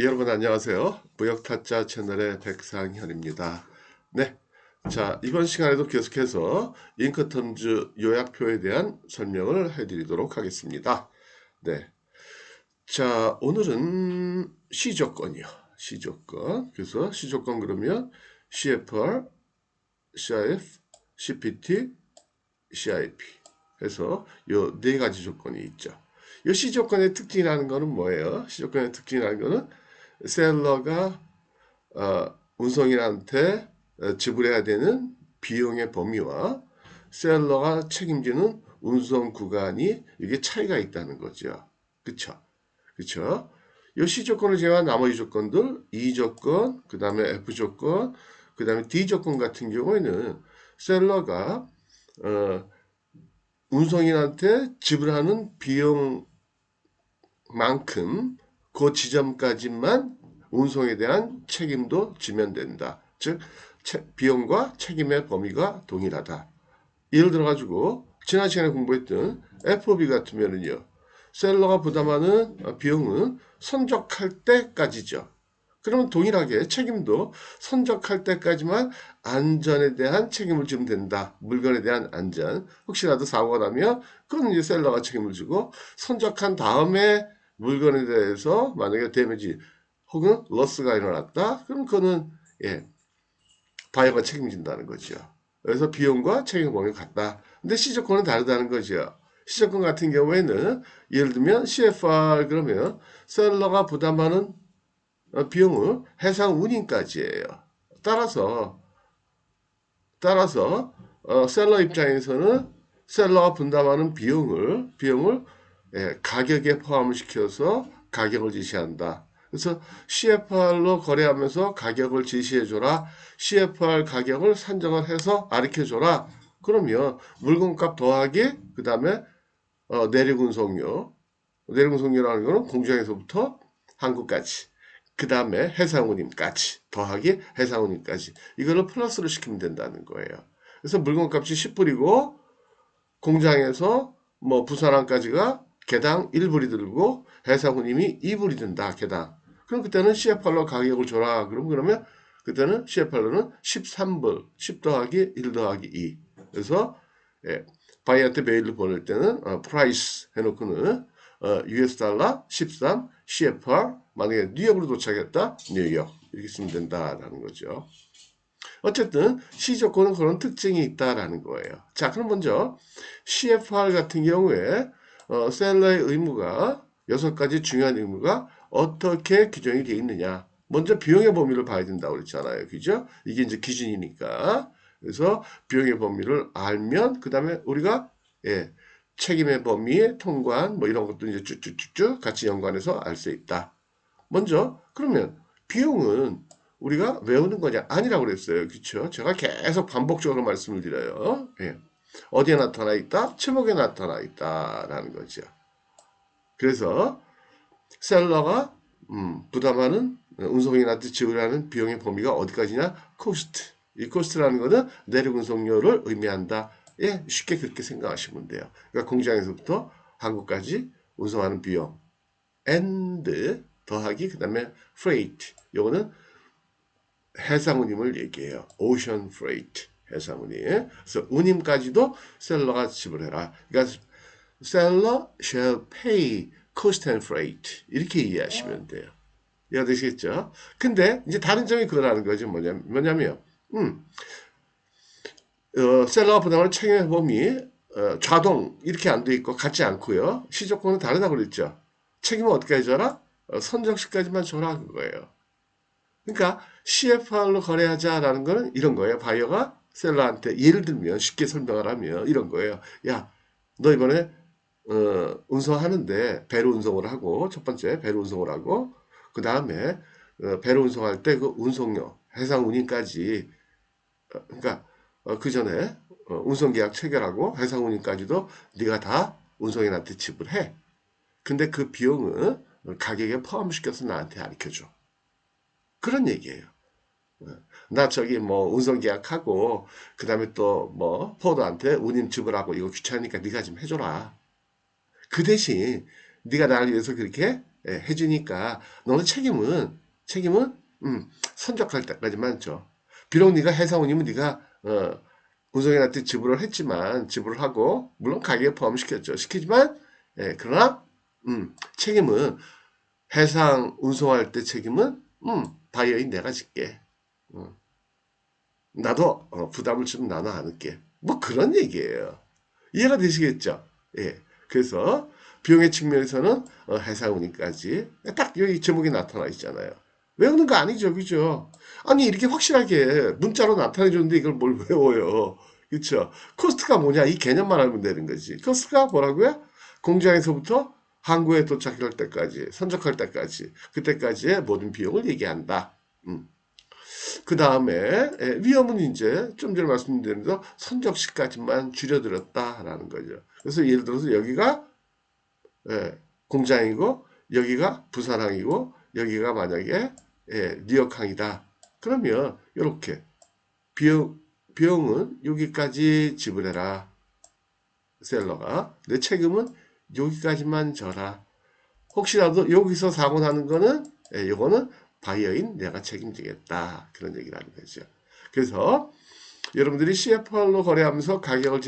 여러분 안녕하세요. 무역타짜 채널의 백상현입니다. 네, 자 이번 시간에도 계속해서 잉크텀즈 요약표에 대한 설명을 해드리도록 하겠습니다. 네, 자 오늘은 시조건이요. 시조건. 그래서 시조건 그러면 CFR, CIF, CPT, CIP 해서 요 네 가지 조건이 있죠. 이 시조건의 특징이라는 거는 뭐예요? 시조건의 특징이라는 거는 셀러가 운송인한테 지불해야 되는 비용의 범위와 셀러가 책임지는 운송 구간이 이게 차이가 있다는 거죠. 그쵸? 그쵸? 이 C 조건을 제외한 나머지 조건들, E 조건, 그 다음에 F 조건, 그 다음에 D 조건 같은 경우에는 셀러가 운송인한테 지불하는 비용만큼 그 지점까지만 운송에 대한 책임도 지면 된다. 즉 비용과 책임의 범위가 동일하다. 예를 들어 가지고 지난 시간에 공부했던 FOB 같으면은요. 셀러가 부담하는 비용은 선적할 때까지죠. 그러면 동일하게 책임도 선적할 때까지만 안전에 대한 책임을 지면 된다. 물건에 대한 안전. 혹시라도 사고가 나면 그건 이제 셀러가 책임을 지고 선적한 다음에 물건에 대해서 만약에 데미지 혹은 로스가 일어났다. 그럼 그거는 바이어가 책임진다는 거죠. 그래서 비용과 책임 범위가 같다. 근데 시조건은 다르다는 거죠. 시조건 같은 경우에는 예를 들면 CFR 그러면 셀러가 부담하는 비용을 해상 운임까지예요. 따라서 셀러 입장에서는 셀러가 분담하는 비용을 가격에 포함을 시켜서 가격을 지시한다. 그래서 CFR로 거래하면서 가격을 지시해줘라. CFR 가격을 산정을 해서 가르쳐줘라. 그러면 물건값 더하기 그 다음에 내륙운송료. 내륙운송료라는 거는 공장에서부터 한국까지. 그 다음에 해상운임까지 더하기 해상운임까지 이거를 플러스를 시키면 된다는 거예요. 그래서 물건값이 10불이고 공장에서 뭐 부산항까지가 개당 1불이 들고 해상운임이 2불이 든다 개당. 그럼 그때는 CFR로 가격을 줘라. 그러면 그때는 CFR로는 13불 10 더하기 1 더하기 2. 그래서 바이한테 메일을 보낼 때는 프라이스 해놓고는 US 달러 13 CFR 만약에 뉴욕으로 도착했다 뉴욕 이렇게 쓰면 된다라는 거죠. 어쨌든 C 조건은 그런 특징이 있다라는 거예요. 자, 그럼 먼저 CFR 같은 경우에 셀러의 의무가 6가지 중요한 의무가 어떻게 규정이 되어 있느냐. 먼저 비용의 범위를 봐야 된다고 그랬잖아요. 그죠? 이게 이제 기준이니까. 그래서 비용의 범위를 알면 그 다음에 우리가 책임의 범위, 통관 뭐 이런 것도 이제 쭉쭉쭉쭉 같이 연관해서 알 수 있다. 먼저 그러면 비용은 우리가 외우는 거냐? 아니라고 그랬어요. 그렇죠? 제가 계속 반복적으로 말씀을 드려요. 어디에 나타나 있다? 제목에 나타나 있다라는 거죠. 그래서 셀러가 부담하는 운송인한테 지불하는 비용의 범위가 어디까지냐? 코스트. 이 코스트라는 것은 내륙 운송료를 의미한다. 쉽게 그렇게 생각하시면 돼요. 그러니까 공장에서부터 한국까지 운송하는 비용. and 더하기 그다음에 freight. 요거는 해상운임을 얘기해요. ocean freight. 해상운임. 그래서 운임까지도 셀러가 지불해라. 그러니까 seller shall pay cost and freight. 이렇게 이해하시면 돼요. 이해가 되시겠죠? 근데 이제 다른 점이 그거라는 거죠. 뭐냐면 셀러가 부담할 책임의 범위 좌동 이렇게 안 돼 있고 같지 않고요. 시조건은 다르다고 그랬죠. 책임은 어떻게 해줘라? 선정시까지만 줘라 그거예요. 그러니까 CFR로 거래하자라는 거는 이런 거예요. 바이어가 셀러한테 예를 들면 쉽게 설명을 하면 이런 거예요. 야, 너 이번에 운송하는데 배로 운송을 하고 첫 번째 배로 운송을 하고 그 다음에 배로 운송할 때 그 운송료 해상 운임까지 그러니까 그 전에 운송계약 체결하고 해상 운임까지도 네가 다 운송인한테 지불해. 근데 그 비용은 가격에 포함시켜서 나한테 알려줘. 그런 얘기예요. 나 저기 뭐 운송 계약하고 그다음에 또 뭐 포드한테 운임 지불하고 이거 귀찮으니까 네가 좀 해줘라. 그 대신 네가 나를 위해서 그렇게 해주니까 너는 책임은 선적할 때까지만 줘. 비록 네가 해사원이면 네가 운송인한테 지불을 하고 물론 가격에 포함시켰죠. 시키지만 그러나 책임은 해상 운송할 때 책임은 바이어인 내가 질게. 어, 나도 부담을 좀 나눠 안을게. 뭐 그런 얘기예요. 이해가 되시겠죠? 예. 그래서 비용의 측면에서는 해상운임까지 딱 여기 제목에 나타나 있잖아요. 외우는 거 아니죠, 그죠? 아니 이렇게 확실하게 문자로 나타내 줬는데 이걸 뭘 외워요? 그렇죠? 코스트가 뭐냐 이 개념만 알면 되는 거지. 코스트가 뭐라고요? 공장에서부터 항구에 도착할 때까지, 선적할 때까지, 그때까지의 모든 비용을 얘기한다. 그 다음에 위험은 이제 좀 전에 말씀드린 대로 선적시까지만 줄여들었다라는 거죠. 그래서 예를 들어서 여기가 공장이고 여기가 부산항이고 여기가 만약에 뉴욕항이다. 그러면 이렇게 비용은 여기까지 지불해라. 셀러가 내 책임은 여기까지만 져라. 혹시라도 여기서 사고 나는 거는 이거는 바이어인 내가 책임지겠다. 그런 얘기를 하는 거죠. 그래서 여러분들이 CFR로 거래하면서 가격을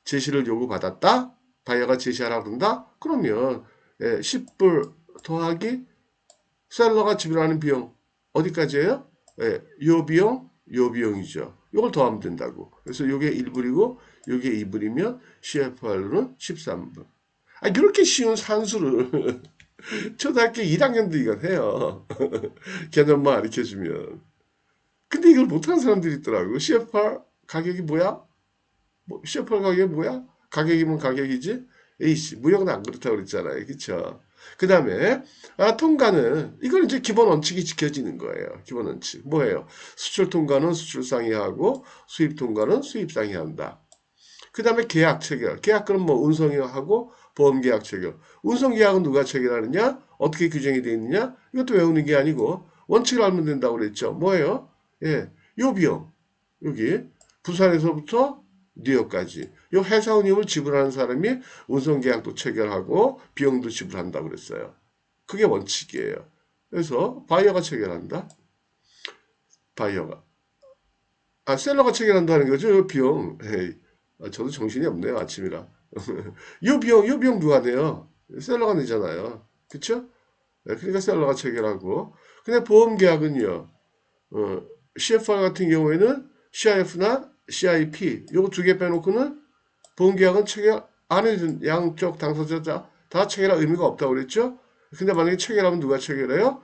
제시를 요구받았다. 바이어가 제시하라고 그런다. 그러면 10불 더하기 셀러가 지불하는 비용 어디까지예요? 요 비용, 요 비용이죠. 이걸 더하면 된다고. 그래서 이게 1불이고 이게 2불이면 CFR로는 13불. 아, 이렇게 쉬운 산수를 초등학교 1학년도 이건 해요. 개념만 가르쳐주면. 근데 이걸 못하는 사람들이 있더라고. CFR 가격이 뭐야? CFR 가격이 뭐야? 가격이면 가격이지? A씨, 무역은 안 그렇다고 그랬잖아요. 그쵸? 그 다음에, 통과는, 이건 이제 기본 원칙이 지켜지는 거예요. 기본 원칙. 뭐예요? 수출 통과는 수출상이 하고, 수입 통과는 수입상이 한다. 그 다음에 계약 체결. 계약은 뭐 운송이하고 보험계약 체결. 운송계약은 누가 체결하느냐? 어떻게 규정이 되어 있느냐? 이것도 외우는 게 아니고 원칙을 알면 된다고 그랬죠. 뭐예요? 요 비용. 여기 부산에서부터 뉴욕까지. 요 해사운임을 지불하는 사람이 운송계약도 체결하고 비용도 지불한다고 그랬어요. 그게 원칙이에요. 그래서 바이어가 체결한다. 바이어가. 셀러가 체결한다는 거죠. 요 비용. 에이, 저도 정신이 없네요. 아침이라. 요 비용 누가 내요? 셀러가 내잖아요. 그쵸? 그러니까 셀러가 체결하고. 근데 보험 계약은요. CFR 같은 경우에는 CIF나 CIP 요거 두 개 빼놓고는 보험 계약은 체결 안 해준 양쪽 당사자 다 체결할 의미가 없다고 그랬죠? 근데 만약에 체결하면 누가 체결해요?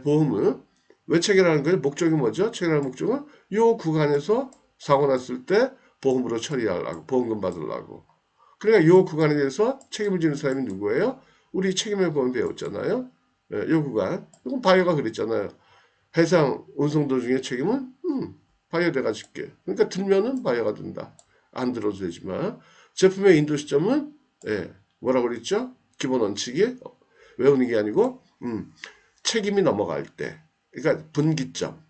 보험은 왜 체결하는 거예요? 목적이 뭐죠? 체결할 목적은 요 구간에서 사고 났을 때 보험으로 처리하려고 보험금 받으려고. 그러니까 요 구간에 대해서 책임을 지는 사람이 누구예요? 우리 책임의 보험 배웠잖아요. 요 구간. 이건 바이오가 그랬잖아요. 해상 운송 도중의 책임은 바이오 내가 줄게. 그러니까 들면은 바이오가 든다. 안 들어도 되지만 제품의 인도 시점은 뭐라고 그랬죠? 기본 원칙이 외우는 게 아니고 책임이 넘어갈 때, 그러니까 분기점,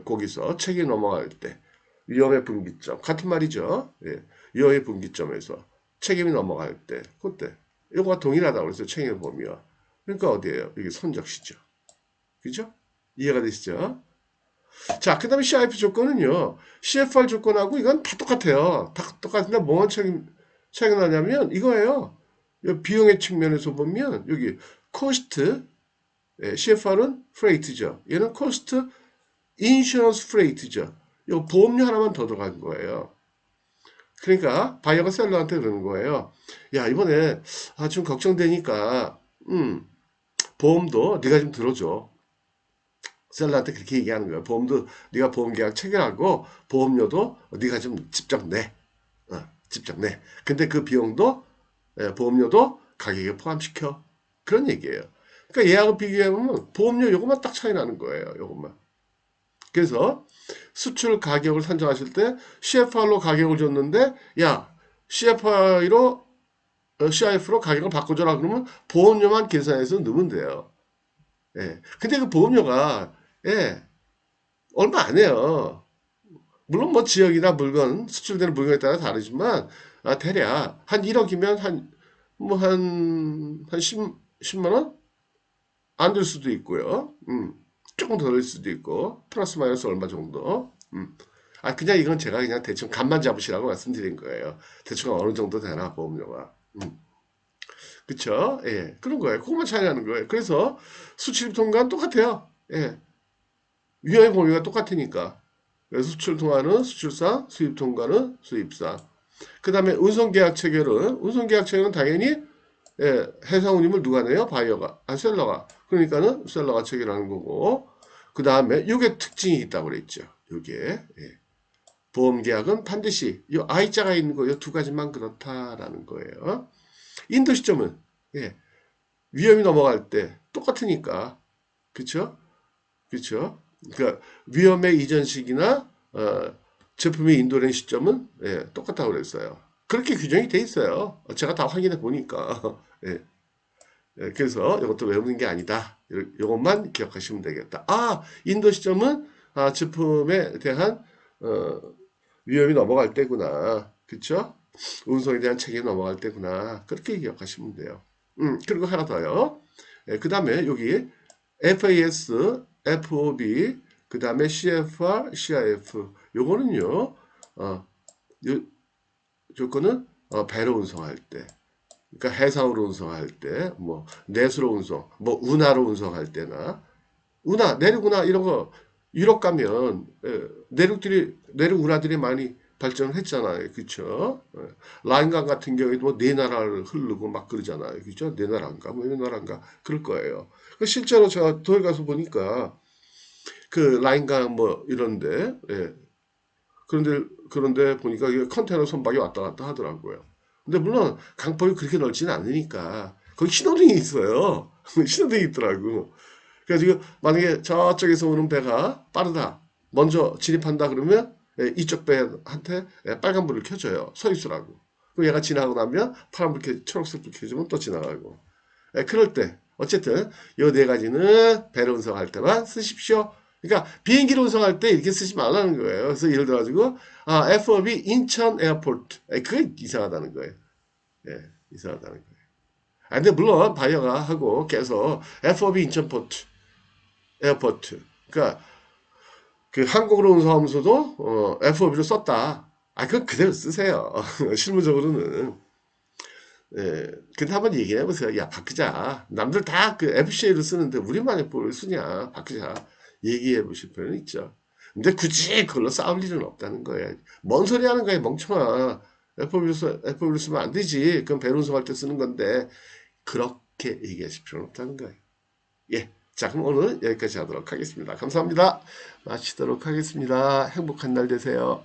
거기서 책임이 넘어갈 때, 위험의 분기점, 같은 말이죠. 위험의 분기점에서 책임이 넘어갈 때, 그때, 이거가 동일하다고 그래서 책임을 보면, 그러니까 어디예요? 이게 선적시죠. 그죠? 이해가 되시죠? 자, 그 다음에 CIF 조건은요, CFR 조건하고 이건 다 똑같아요. 다 똑같은데 뭐가 차이가 나냐면 이거예요. 비용의 측면에서 보면 여기 코스트, CFR은 프레이트죠. 얘는 코스트 인슈런스 프레이트죠. 이 보험료 하나만 더 들어간 거예요. 그러니까 바이어가 셀러한테 그러는 거예요. 야, 이번에 좀 걱정되니까 보험도 네가 좀 들어줘. 셀러한테 그렇게 얘기하는 거예요. 보험도 네가 보험 계약 체결하고 보험료도 네가 좀 직접 내. 직접 내. 근데 그 비용도 보험료도 가격에 포함시켜. 그런 얘기예요. 그러니까 예약을 비교해보면 보험료 요것만 딱 차이 나는 거예요. 요것만. 그래서 수출 가격을 산정하실 때 CFR로 가격을 줬는데 야 CIF로 가격을 바꿔줘라 그러면 보험료만 계산해서 넣으면 돼요. 근데 그 보험료가 얼마 안 해요. 물론 뭐 지역이나 물건 수출되는 물건에 따라 다르지만 대략 한 1억이면 한 10만 원? 안 될 수도 있고요. 조금 더 될 수도 있고 플러스 마이너스 얼마 정도. 그냥 이건 제가 그냥 대충 감만 잡으시라고 말씀드린 거예요. 대충 어느 정도 되나 보험료가. 그쵸? 예, 그런 거예요. 그것만 차이 나는 거예요. 그래서 수출 통과는 똑같아요. 예, 위험의 범위가 똑같으니까. 그래서 수출 통과는 수출사, 수입 통과는 수입사. 그 다음에 운송계약 체결은 운송계약 체결은 당연히 해상 운임을 누가 내요? 바이어가, 셀러가. 그러니까는 셀러가 체결하는 거고. 그 다음에 요게 특징이 있다고 그랬죠. 요게. 예. 보험계약은 반드시 요 I자가 있는 거 요 두 가지만 그렇다라는 거예요. 인도 시점은 예, 위험이 넘어갈 때 똑같으니까. 그쵸? 그쵸? 그러니까 위험의 이전 시기나 제품의 인도된 시점은 똑같다고 그랬어요. 그렇게 규정이 돼 있어요. 제가 다 확인해 보니까. 예. 그래서 이것도 외우는 게 아니다. 이것만 기억하시면 되겠다. 인도 시점은 제품에 대한 위험이 넘어갈 때구나. 그쵸? 운송에 대한 책임이 넘어갈 때구나. 그렇게 기억하시면 돼요. 그리고 하나 더요. 그 다음에 여기 FAS, FOB, 그 다음에 CFR, CIF. 요거는요, 요 조건은 배로 운송할 때. 그러니까 해상으로 운송할 때, 뭐 내수로 운송, 뭐 운하로 운송할 때나 운하, 내륙 운하 이런 거 유럽 가면 내륙 운하들이 많이 발전을 했잖아요, 그렇죠? 라인강 같은 경우에도 뭐 네 나라를 흐르고 막 그러잖아요, 그렇죠? 네 나라인가, 뭐 네 나라인가 그럴 거예요. 실제로 제가 도에 가서 보니까 그 라인강 뭐 이런데, 그런데 보니까 이게 컨테이너 선박이 왔다 갔다 하더라고요. 근데 물론 강폭이 그렇게 넓지는 않으니까 거기 신호등이 있어요. 신호등이 있더라고. 그래서 지금 만약에 저쪽에서 오는 배가 빠르다, 먼저 진입한다 그러면 이쪽 배한테 빨간불을 켜줘요. 서 있으라고. 그럼 얘가 지나가고 나면 파란불 켜, 초록색 불 켜주면 또 지나가고. 그럴 때 어쨌든 이 네 가지는 배를 운송할 때만 쓰십시오. 그러니까 비행기를 운송할 때 이렇게 쓰지 말라는 거예요. 그래서 예를 들어가지고 FOB 인천 에어포트. 그게 이상하다는 거예요. 이상하다는 거예요. 근데 물론 바이어가 하고 계속 FOB 인천 포트 에어포트. 그러니까 그 한국으로 운송하면서도 FOB를 썼다. 그건 그대로 쓰세요. 실무적으로는. 근데 한번 얘기해 보세요. 야, 바꾸자. 남들 다 그 FCA를 쓰는데 우리만 FOB를 쓰냐. 바꾸자. 얘기해 보실 필요는 있죠. 근데 굳이 그걸로 싸울 일은 없다는 거예요. 뭔 소리 하는 거야, 멍청아. FOB를 쓰면 안 되지. 그건 배로 운송할 때 쓰는 건데. 그렇게 얘기하실 필요는 없다는 거예요. 예. 자, 그럼 오늘 여기까지 하도록 하겠습니다. 감사합니다. 마치도록 하겠습니다. 행복한 날 되세요.